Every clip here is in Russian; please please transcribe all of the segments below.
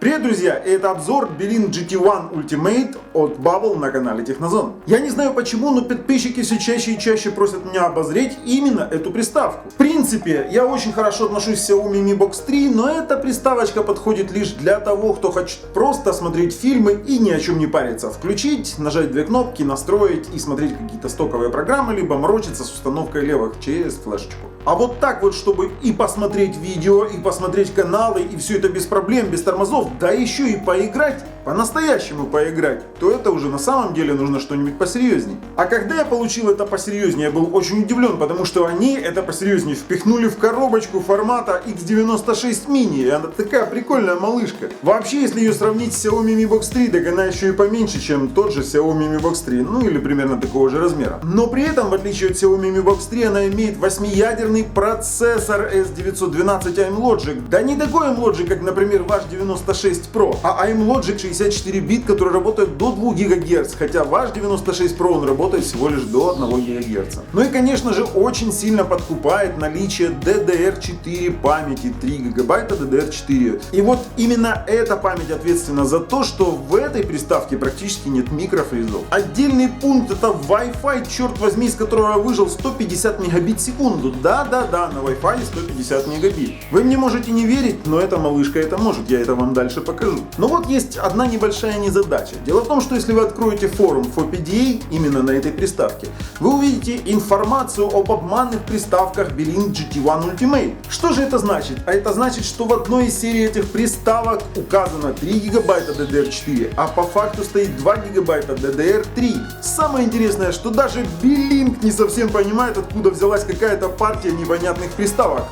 Привет, друзья! Это обзор Belink GT1 Ultimate от Bubble на канале Технозон. Я не знаю почему, но подписчики все чаще и чаще просят меня обозреть именно эту приставку. В принципе, я очень хорошо отношусь к Xiaomi Mi Box 3, но эта приставочка подходит лишь для того, кто хочет просто смотреть фильмы и ни о чем не париться. Включить, нажать две кнопки, настроить и смотреть какие-то стоковые программы, либо морочиться с установкой левых через флешечку. А вот так вот, чтобы и посмотреть видео, и посмотреть каналы, и все это без проблем, без тормозов, да еще и поиграть, по-настоящему поиграть, то это уже на самом деле нужно что-нибудь посерьезней. А когда я получил это посерьезнее, я был очень удивлен, потому что они это посерьезнее впихнули в коробочку формата X96 Mini, и она такая прикольная малышка. Вообще, если ее сравнить с Xiaomi Mi Box 3, так она еще и поменьше, чем тот же Xiaomi Mi Box 3, ну или примерно такого же размера. Но при этом, в отличие от Xiaomi Mi Box 3, она имеет 8-ядерный процессор S912 AIMLogic. Да не такой AIMLogic, как, например, ваш 96 Pro, а AIMLogic 64 бит, который работает до 2 ГГц, хотя ваш 96 Pro он работает всего лишь до 1 ГГц. Ну и, конечно же, очень сильно подкупает наличие DDR4 памяти, 3 ГБ DDR4. И вот именно эта память ответственна за то, что в этой приставке практически нет микрофризов. Отдельный пункт — это Wi-Fi, черт возьми, из которого я выжил 150 мегабит в секунду. Да, на Wi-Fi 150 мегабит. Вы мне можете не верить, но эта малышка это может, я это вам дальше покажу. Но вот есть одна небольшая незадача. Дело в том, что если вы откроете форум FOPDA именно на этой приставке, вы увидите информацию об обманных приставках Belink GT1 Ultimate. Что же это значит? А это значит, что в одной из серий этих приставок указано 3 ГБ DDR4, а по факту стоит 2 ГБ DDR3. Самое интересное, что даже Belink не совсем понимает, откуда взялась какая-то партия непонятных приставок.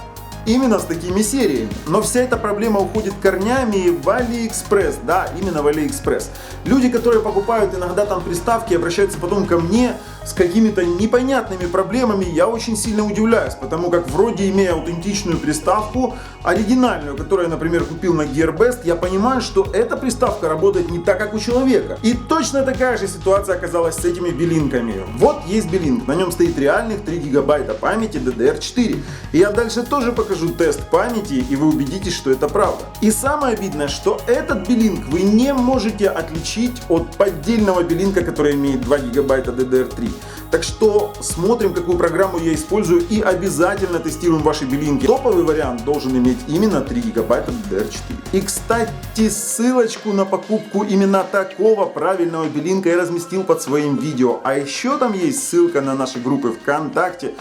Именно с такими сериями. Но вся эта проблема уходит корнями в AliExpress. Да, именно в AliExpress. Люди, которые покупают иногда там приставки, обращаются потом ко мне с какими-то непонятными проблемами. Я очень сильно удивляюсь, потому как вроде, имея аутентичную приставку, оригинальную, которую я, например, купил на GearBest, я понимаю, что эта приставка работает не так, как у человека. И точно такая же ситуация оказалась с этими Белинками. Вот есть Belink, на нем стоит реальных 3 гигабайта памяти DDR4. И я дальше тоже покажу тест памяти, и вы убедитесь, что это правда. И самое обидное, что этот Belink вы не можете отличить от поддельного Белинка, который имеет 2 гигабайта DDR3. Так что смотрим, какую программу я использую, и обязательно тестируем ваши Белинки. Топовый вариант должен иметь именно 3 гигабайта DDR4. И, кстати, ссылочку на покупку именно такого правильного Белинка я разместил под своим видео. А еще там есть ссылка на наши группы ВКонтакте,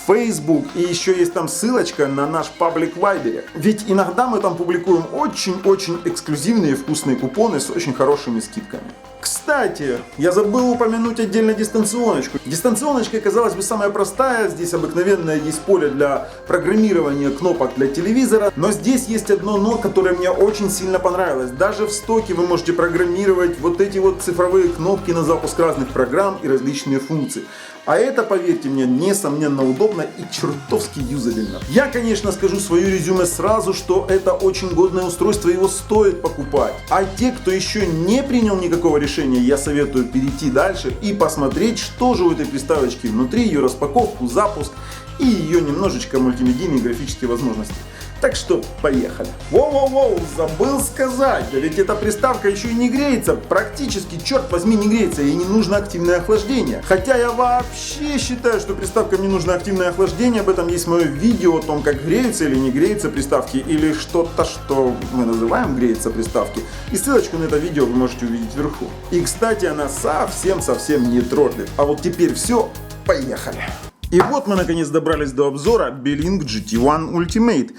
Facebook, и еще есть там ссылочка на наш паблик в Вайбере. Ведь иногда мы там публикуем очень-очень эксклюзивные вкусные купоны с очень хорошими скидками. Кстати, я забыл упомянуть отдельно дистанционочку. Дистанционочка, казалось бы, самая простая. Здесь обыкновенное есть поле для программирования кнопок для телевизора. Но здесь есть одно но, которое мне очень сильно понравилось. Даже в стоке вы можете программировать вот эти вот цифровые кнопки на запуск разных программ и различные функции. А это, поверьте мне, несомненно удобно и чертовски юзабельно. Я, конечно, скажу свое резюме сразу, что это очень годное устройство, его стоит покупать. А те, кто еще не принял никакого решения, я советую перейти дальше и посмотреть, что же у этой приставочки внутри, ее распаковку, запуск и ее немножечко мультимедийные графические возможности. Так что поехали. Воу-воу-воу, забыл сказать, да ведь эта приставка еще и не греется, практически, черт возьми, не греется, ей не нужно активное охлаждение. Хотя я вообще считаю, что приставкам не нужно активное охлаждение, об этом есть мое видео о том, как греются или не греются приставки, или что-то, что мы называем греются приставки. И ссылочку на это видео вы можете увидеть вверху. И, кстати, она совсем не троллит. А вот теперь все, поехали. И вот мы наконец добрались до обзора Belink GT1 Ultimate.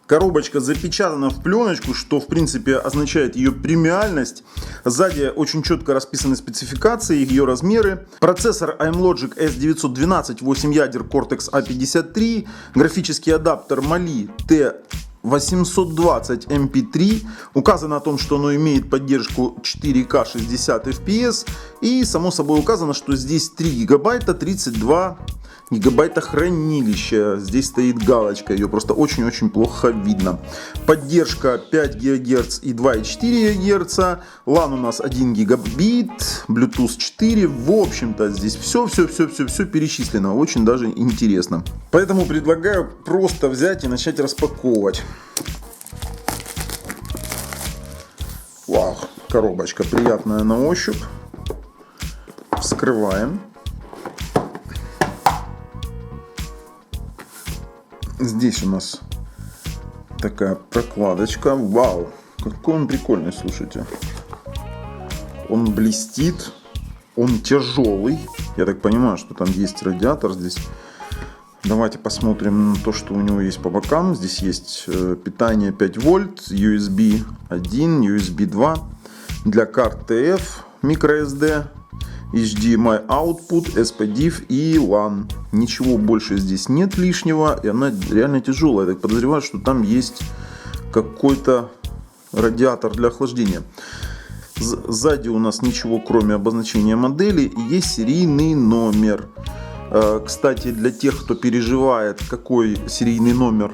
Коробочка запечатана в пленочку, что в принципе означает ее премиальность. Сзади очень четко расписаны спецификации, ее размеры. Процессор AIMLogic S912, 8 ядер Cortex A53, графический адаптер Mali T820 MP3. Указано о том, что оно имеет поддержку 4К 60 FPS. И само собой указано, что здесь 3 гигабайта, 32 гигабайта хранилища. Здесь стоит галочка, ее просто очень-очень плохо видно. Поддержка 5 ГГц и 2,4 ГГц. LAN у нас 1 гигабит, Bluetooth 4. В общем-то, здесь все перечислено. Очень даже интересно. Поэтому предлагаю просто взять и начать распаковывать. Вау, коробочка приятная на ощупь. Вскрываем. Здесь у нас такая прокладочка. Вау, какой он прикольный, слушайте. Он блестит, он тяжелый. Я так понимаю, что там есть радиатор здесь. Давайте посмотрим на то, что у него есть по бокам. Здесь есть питание 5 вольт, USB 1, USB 2 для карт TF, microSD, HDMI output, SPDIF и LAN. Ничего больше здесь нет лишнего, и она реально тяжелая. Я так подозреваю, что там есть какой-то радиатор для охлаждения. Сзади у нас ничего, кроме обозначения модели, и есть серийный номер. Кстати, для тех, кто переживает, какой серийный номер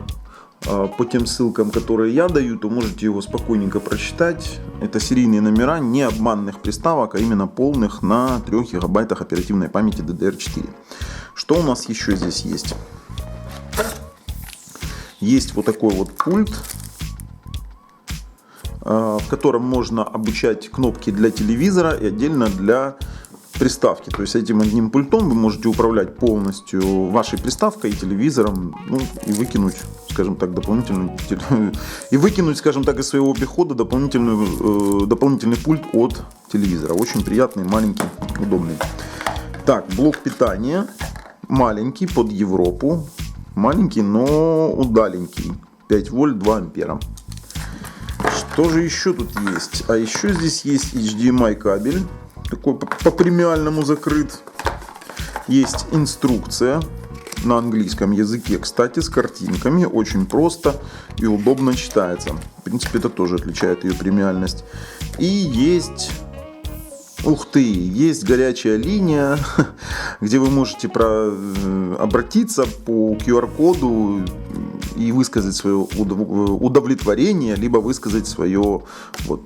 по тем ссылкам, которые я даю, то можете его спокойненько прочитать. Это серийные номера не обманных приставок, а именно полных на 3 гигабайтах оперативной памяти DDR4. Что у нас еще здесь есть? Есть вот такой вот пульт, в котором можно обучать кнопки для телевизора и отдельно для приставки. То есть этим одним пультом вы можете управлять полностью вашей приставкой и телевизором, ну, и выкинуть, скажем так, скажем так, из своего обихода дополнительный пульт от телевизора. Очень приятный, маленький, удобный. Так, блок питания маленький, под Европу. Маленький, но удаленький. 5 вольт, 2 ампера. Что же еще тут есть? А еще здесь есть HDMI кабель. Такой по премиальному закрыт. Есть инструкция на английском языке, кстати, с картинками. Очень просто и удобно читается. В принципе, это тоже отличает ее премиальность. И есть... Ух ты, есть горячая линия, где вы можете обратиться по QR-коду и высказать свое удовлетворение, либо высказать свое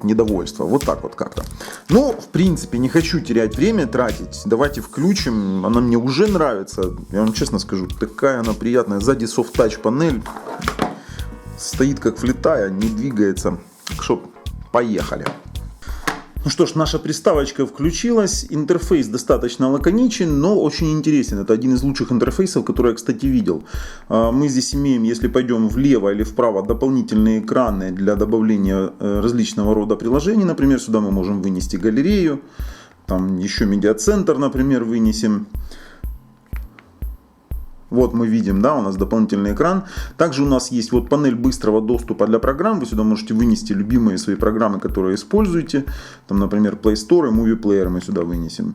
недовольство. Вот так вот как-то. Ну, в принципе, не хочу терять время, тратить. Давайте включим. Она мне уже нравится. Я вам честно скажу, такая она приятная. Сзади софт-тач панель. Стоит как влитая, не двигается. Так что, поехали. Ну что ж, наша приставочка включилась. Интерфейс достаточно лаконичен, но очень интересен. Это один из лучших интерфейсов, который я, кстати, видел. Мы здесь имеем, если пойдем влево или вправо, дополнительные экраны для добавления различного рода приложений. Например, сюда мы можем вынести галерею. Там еще медиацентр, например, вынесем. Вот мы видим, да, у нас дополнительный экран. Также у нас есть вот панель быстрого доступа для программ. Вы сюда можете вынести любимые свои программы, которые используете. Там, например, Play Store и Movie Player мы сюда вынесем.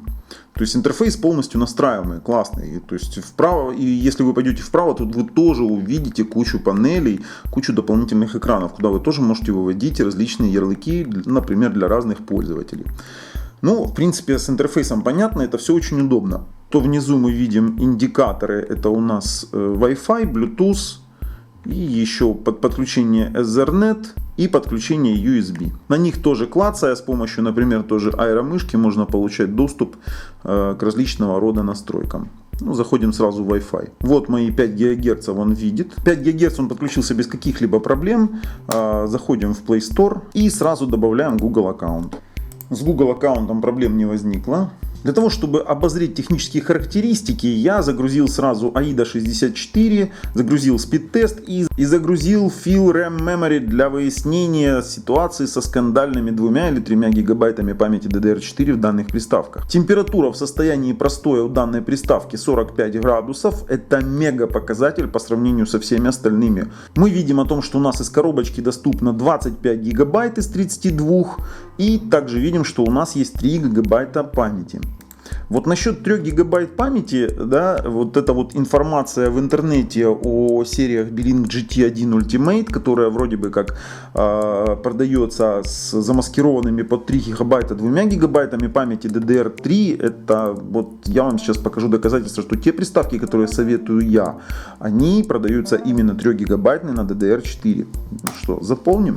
То есть интерфейс полностью настраиваемый, классный. То есть вправо, и если вы пойдете вправо, тут вы тоже увидите кучу панелей, кучу дополнительных экранов, куда вы тоже можете выводить различные ярлыки, например, для разных пользователей. Ну, в принципе, с интерфейсом понятно, это все очень удобно. То внизу мы видим индикаторы, это у нас Wi-Fi, Bluetooth и еще подключение Ethernet и подключение USB. На них тоже клацая, с помощью, например, тоже аэромышки можно получать доступ к различного рода настройкам. Ну, заходим сразу в Wi-Fi. Вот мои 5 ГГц он видит. 5 ГГц он подключился без каких-либо проблем. Заходим в Play Store и сразу добавляем Google аккаунт. С Google аккаунтом проблем не возникло. Для того, чтобы обозреть технические характеристики, я загрузил сразу AIDA 64, загрузил speed-тест и загрузил Fill RAM Memory для выяснения ситуации со скандальными 2 или 3 гигабайтами памяти DDR4 в данных приставках. Температура в состоянии простоя у данной приставки 45 градусов. Это мега показатель по сравнению со всеми остальными. Мы видим о том, что у нас из коробочки доступно 25 гигабайт из 32. И также видим, что у нас есть 3 гигабайта памяти. Вот насчет 3 гигабайт памяти, да, вот эта вот информация в интернете о сериях Belink GT1 Ultimate, которая вроде бы как продается с замаскированными под 3 гигабайта 2 гигабайтами памяти DDR3, это вот я вам сейчас покажу доказательства, что те приставки, которые советую я, они продаются именно 3 гигабайтные на DDR4. Ну что, заполним?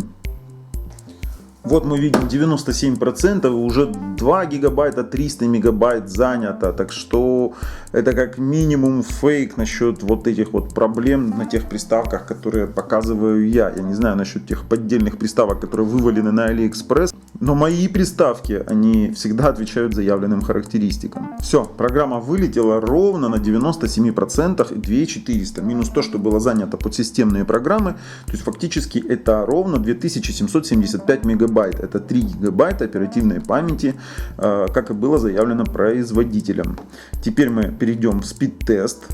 Вот мы видим 97%, уже 2 гигабайта 300 мегабайт занято, так что это как минимум фейк насчет вот этих вот проблем на тех приставках, которые показываю я. Я не знаю насчет тех поддельных приставок, которые вывалены на AliExpress. Но мои приставки, они всегда отвечают заявленным характеристикам. Все, программа вылетела ровно на 97% и 2400. Минус то, что было занято под системные программы. То есть фактически это ровно 2775 мегабайт. Это 3 гигабайта оперативной памяти, как и было заявлено производителем. Теперь мы перейдем в спид-тест.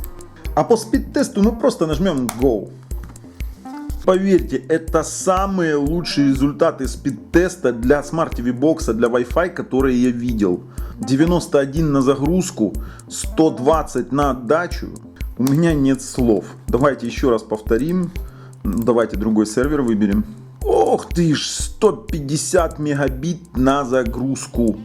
А по спид-тесту мы просто нажмем Go. Поверьте, это самые лучшие результаты спид-теста для Smart TV Box, для Wi-Fi, которые я видел. 91 на загрузку, 120 на отдачу. У меня нет слов. Давайте еще раз повторим. Давайте другой сервер выберем. Ох ты ж, 150 мегабит на загрузку.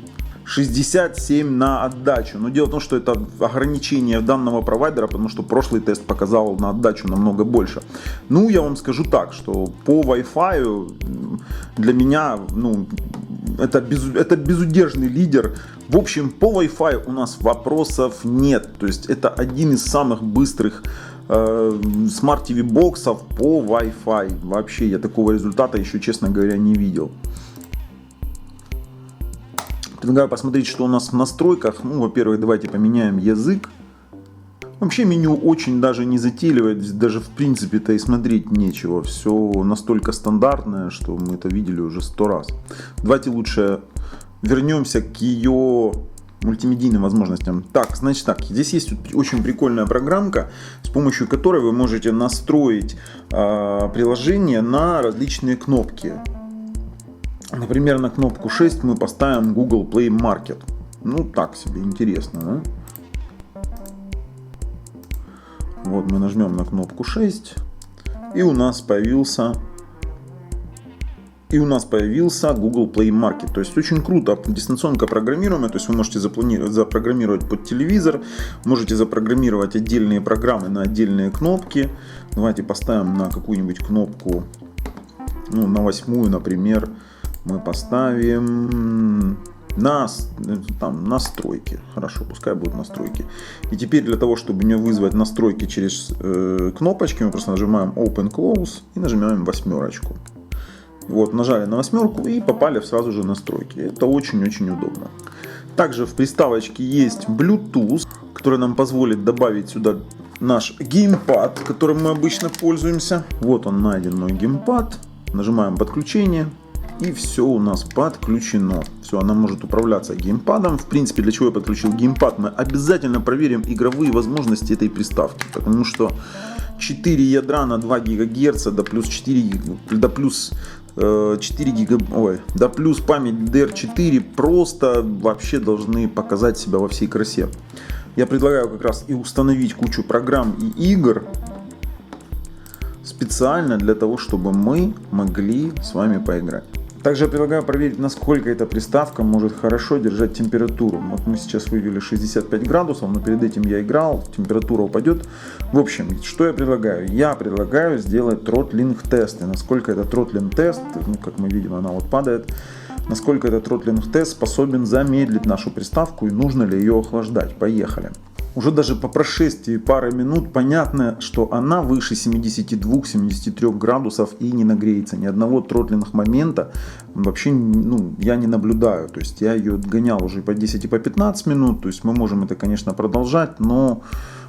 67 на отдачу. Но дело в том, что это ограничение данного провайдера, потому что прошлый тест показал на отдачу намного больше. Ну, я вам скажу так, что по Wi-Fi для меня, это безудержный лидер. В общем, по Wi-Fi у нас вопросов нет. То есть это один из самых быстрых Smart TV боксов по Wi-Fi. Вообще я такого результата еще, честно говоря, не видел. Предлагаю посмотреть, что у нас в настройках. Ну, во-первых, давайте поменяем язык. Вообще меню очень даже не затейливое, даже в принципе-то и смотреть нечего. Все настолько стандартное, что мы это видели уже 100 раз. Давайте лучше вернемся к ее мультимедийным возможностям. Так, значит так, здесь есть очень прикольная программка, с помощью которой вы можете настроить приложение на различные кнопки. Например, на кнопку 6 мы поставим Google Play Market. Ну, так себе, интересно, да? Вот мы нажмем на кнопку 6, и у нас появился Google Play Market. То есть очень круто, дистанционно программируемое. То есть вы можете запрограммировать под телевизор, можете запрограммировать отдельные программы на отдельные кнопки. Давайте поставим на какую-нибудь кнопку, ну, на 8, например. Мы поставим настройки. Хорошо, пускай будут настройки. И теперь для того, чтобы не вызвать настройки через кнопочки, мы просто нажимаем Open Close и нажимаем 8. Вот, нажали на 8 и попали сразу же в настройки. Это очень-очень удобно. Также в приставочке есть Bluetooth, который нам позволит добавить сюда наш геймпад, которым мы обычно пользуемся. Вот он, найден мой геймпад. Нажимаем подключение. И все у нас подключено. Все, она может управляться геймпадом. В принципе, для чего я подключил геймпад? Мы обязательно проверим игровые возможности этой приставки. Потому что 4 ядра на 2 ГГц, да плюс память DDR4 просто вообще должны показать себя во всей красе. Я предлагаю как раз и установить кучу программ и игр специально для того, чтобы мы могли с вами поиграть. Также я предлагаю проверить, насколько эта приставка может хорошо держать температуру. Вот мы сейчас вывели 65 градусов, но перед этим я играл, температура упадет. В общем, что я предлагаю? Я предлагаю сделать тротлинг тест. И насколько этот тротлинг тест, ну, как мы видим, она вот падает. Насколько этот тротлинг тест способен замедлить нашу приставку и нужно ли ее охлаждать. Поехали. Уже даже по прошествии пары минут понятно, что она выше 72-73 градусов и не нагреется. Ни одного тротлинг момента вообще я не наблюдаю. То есть я ее гонял уже по 10 и по 15 минут. То есть мы можем это, конечно, продолжать, но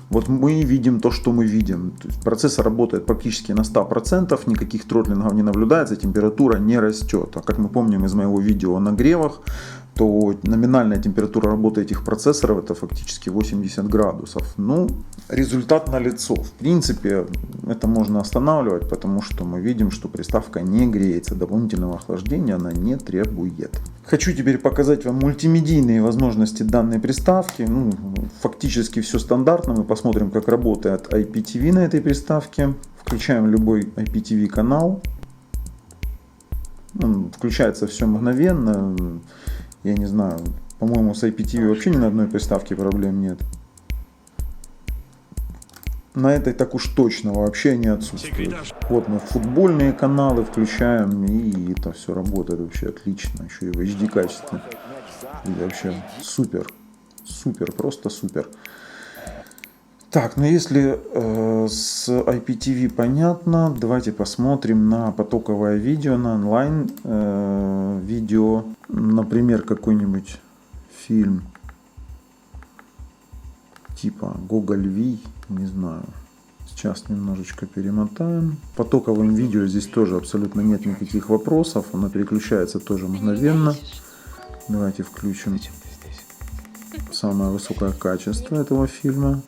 вот мы видим то, что мы видим. То есть процессор работает практически на 100%, никаких тротлингов не наблюдается, температура не растет. А как мы помним из моего видео о нагревах, то номинальная температура работы этих процессоров это фактически 80 градусов. Ну, результат налицо. В принципе, это можно останавливать, потому что мы видим, что приставка не греется. Дополнительного охлаждения она не требует. Хочу теперь показать вам мультимедийные возможности данной приставки. Ну, фактически все стандартно. Мы посмотрим, как работает IPTV на этой приставке. Включаем любой IPTV канал. Включается все мгновенно. Я не знаю, по-моему, с IPTV вообще ни на одной приставке проблем нет. На этой так уж точно вообще не отсутствует. Вот мы футбольные каналы включаем, и это все работает вообще отлично. Еще и в HD качестве. И вообще супер, супер, просто супер. Так, ну если с IPTV понятно, давайте посмотрим на потоковое видео, на онлайн видео, например, какой-нибудь фильм типа Гоголь Вий, не знаю. Сейчас немножечко перемотаем. Потоковым видео здесь тоже абсолютно нет никаких вопросов, оно переключается тоже мгновенно. Давайте включим самое высокое качество этого фильма.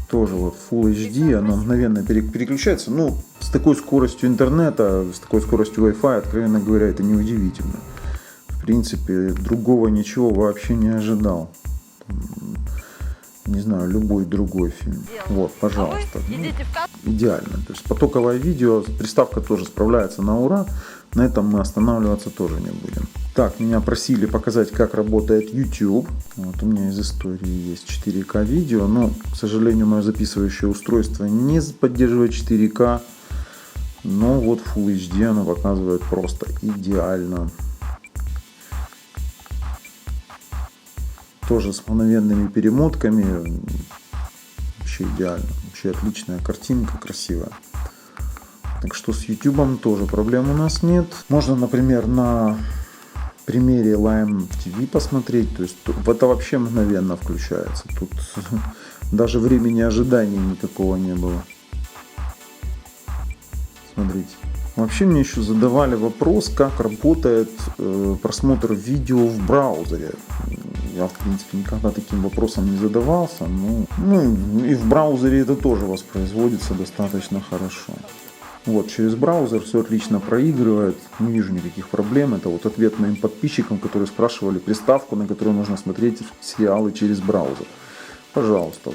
Тоже вот Full HD, оно мгновенно переключается. Ну, с такой скоростью интернета, с такой скоростью Wi-Fi, откровенно говоря, это неудивительно. В принципе, другого ничего вообще не ожидал. Не знаю, любой другой фильм. Вот, пожалуйста. Идеально. То есть потоковое видео, приставка тоже справляется на ура. На этом мы останавливаться тоже не будем. Так, меня просили показать, как работает YouTube. Вот у меня из истории есть 4К видео, но, к сожалению, мое записывающее устройство не поддерживает 4К. Но вот Full HD оно показывает просто идеально. Тоже с мгновенными перемотками. Вообще идеально. Вообще отличная картинка, красивая. Так что с YouTube тоже проблем у нас нет. Можно, например, на примере Lime TV посмотреть. То есть это вообще мгновенно включается. Тут даже времени ожидания никакого не было. Смотрите. Вообще мне еще задавали вопрос, как работает просмотр видео в браузере. Я, в принципе, никогда таким вопросом не задавался. Ну, и в браузере это тоже воспроизводится достаточно хорошо. Вот, через браузер все отлично проигрывает. Не вижу никаких проблем. Это вот ответ моим подписчикам, которые спрашивали приставку, на которую можно смотреть сериалы через браузер. Пожалуйста,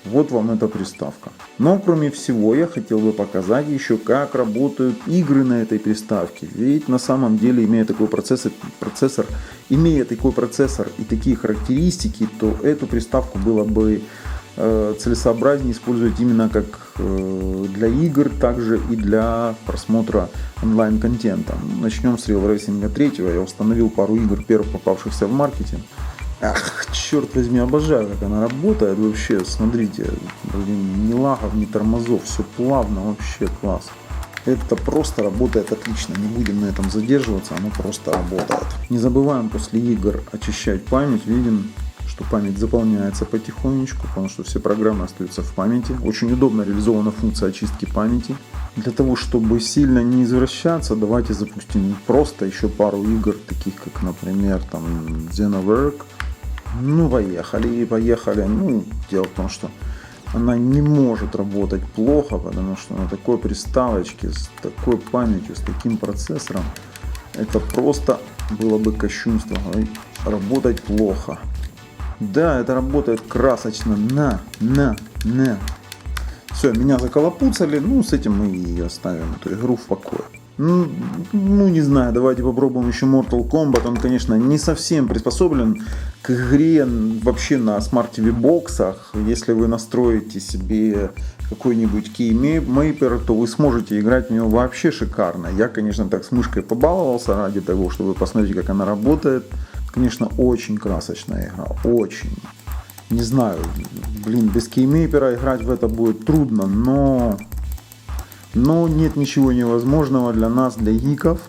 вот вам эта приставка. Но кроме всего я хотел бы показать еще, как работают игры на этой приставке. Ведь на самом деле, имея такой процессор и такие характеристики, то эту приставку было бы целесообразнее использовать именно как для игр, также и для просмотра онлайн-контента. Начнем с Real Racing 3. Я установил пару игр, первых попавшихся в маркете. Ах, черт возьми, обожаю, как она работает вообще. Смотрите, ни лагов, ни тормозов, все плавно, вообще класс. Это просто работает отлично, не будем на этом задерживаться, оно просто работает. Не забываем после игр очищать память, видим, что память заполняется потихонечку, потому что все программы остаются в памяти. Очень удобно реализована функция очистки памяти. Для того, чтобы сильно не извращаться, давайте запустим просто еще пару игр, таких как, например, там Xenoverse. Ну, поехали. Ну, дело в том, что она не может работать плохо, потому что на такой приставочке, с такой памятью, с таким процессором, это просто было бы кощунство работать плохо. Да, это работает красочно. На. Все, меня заколопуцали, ну, с этим мы и оставим эту игру в покое. Ну, не знаю, давайте попробуем еще Mortal Kombat. Он, конечно, не совсем приспособлен к игре вообще на Smart TV боксах. Если вы настроите себе какой-нибудь кеймейпер, то вы сможете играть в него вообще шикарно. Я, конечно, так с мышкой побаловался ради того, чтобы посмотреть, как она работает. Конечно, очень красочная игра, очень. Не знаю, без кеймейпера играть в это будет трудно, но нет ничего невозможного для нас, для гиков.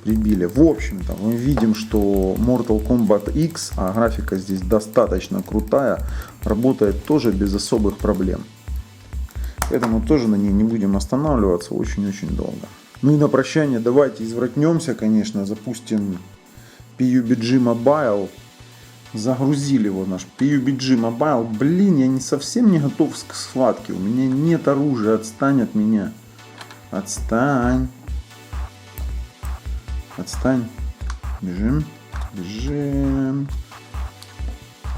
Прибили. В общем-то, мы видим, что Mortal Kombat X, а графика здесь достаточно крутая, работает тоже без особых проблем. Поэтому тоже на ней не будем останавливаться очень-очень долго. Ну и на прощание давайте извратнемся, конечно, запустим PUBG Mobile. Загрузили его наш PUBG Mobile. Блин, я совсем не готов к схватке. У меня нет оружия, отстань от меня. Отстань. Бежим.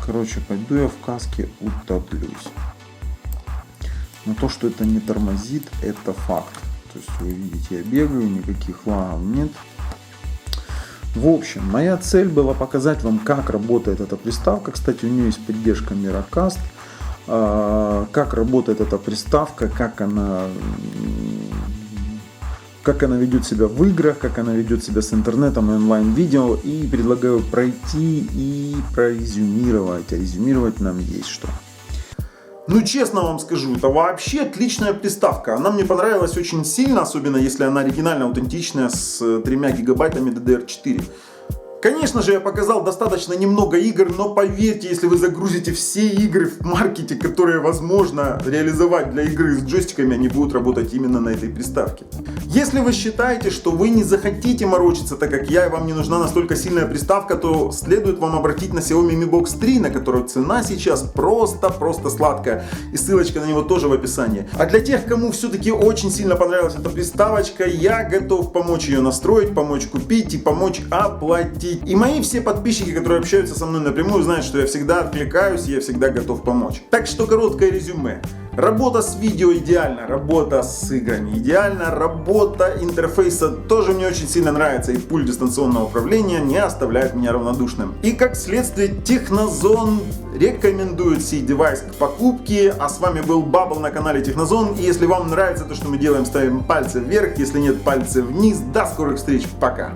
Короче, пойду я в каске утоплюсь. Но то, что это не тормозит, это факт. То есть вы видите, я бегаю, никаких лагов нет. В общем, моя цель была показать вам, как работает эта приставка. Кстати, у нее есть поддержка Miracast. Как работает эта приставка, как она ведет себя в играх, как она ведет себя с интернетом и онлайн-видео. И предлагаю пройти и прорезюмировать. А резюмировать нам есть что. Ну, честно вам скажу, это вообще отличная приставка. Она мне понравилась очень сильно, особенно если она оригинально аутентичная с 3 гигабайтами DDR4. Конечно же, я показал достаточно немного игр, но поверьте, если вы загрузите все игры в маркете, которые возможно реализовать для игры с джойстиками, они будут работать именно на этой приставке. Если вы считаете, что вы не захотите морочиться, так как я, и вам не нужна настолько сильная приставка, то следует вам обратить на Xiaomi Mi Box 3, на которую цена сейчас просто сладкая. И ссылочка на него тоже в описании. А для тех, кому все-таки очень сильно понравилась эта приставочка, я готов помочь ее настроить, помочь купить и помочь оплатить. И мои все подписчики, которые общаются со мной напрямую, знают, что я всегда откликаюсь и я всегда готов помочь. Так что короткое резюме. Работа с видео идеально, работа с играми идеально, работа интерфейса тоже мне очень сильно нравится, и пульт дистанционного управления не оставляет меня равнодушным. И как следствие, Технозон рекомендует сей девайс к покупке. А с вами был Bubble на канале Технозон. И если вам нравится то, что мы делаем, ставим пальцы вверх, если нет, пальцы вниз. До скорых встреч, пока!